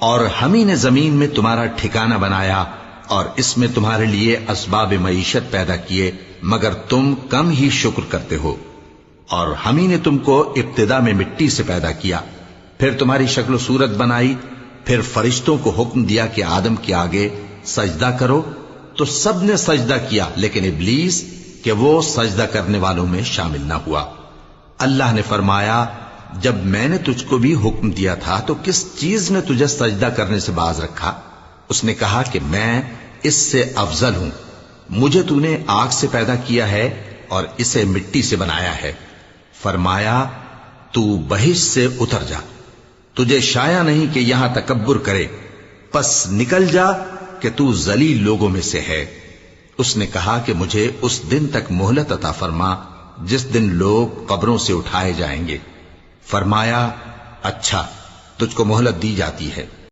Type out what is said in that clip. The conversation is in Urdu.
اور ہم ہی نے زمین میں تمہارا ٹھکانہ بنایا اور اس میں تمہارے لیے اسباب معیشت پیدا کیے، مگر تم کم ہی شکر کرتے ہو۔ اور ہم ہی نے تم کو ابتدا میں مٹی سے پیدا کیا، پھر تمہاری شکل و صورت بنائی، پھر فرشتوں کو حکم دیا کہ آدم کے آگے سجدہ کرو، تو سب نے سجدہ کیا لیکن ابلیس کہ وہ سجدہ کرنے والوں میں شامل نہ ہوا۔ اللہ نے فرمایا، جب میں نے تجھ کو بھی حکم دیا تھا تو کس چیز نے تجھے سجدہ کرنے سے باز رکھا؟ اس نے کہا کہ میں اس سے افضل ہوں، مجھے تو نے آگ سے پیدا کیا ہے اور اسے مٹی سے بنایا ہے۔ فرمایا، تو بہشت سے اتر جا، تجھے شایع نہیں کہ یہاں تکبر کرے، پس نکل جا کہ تو ذلیل لوگوں میں سے ہے۔ اس نے کہا کہ مجھے اس دن تک مہلت عطا فرما جس دن لوگ قبروں سے اٹھائے جائیں گے۔ فرمایا، اچھا، تجھ کو مہلت دی جاتی ہے۔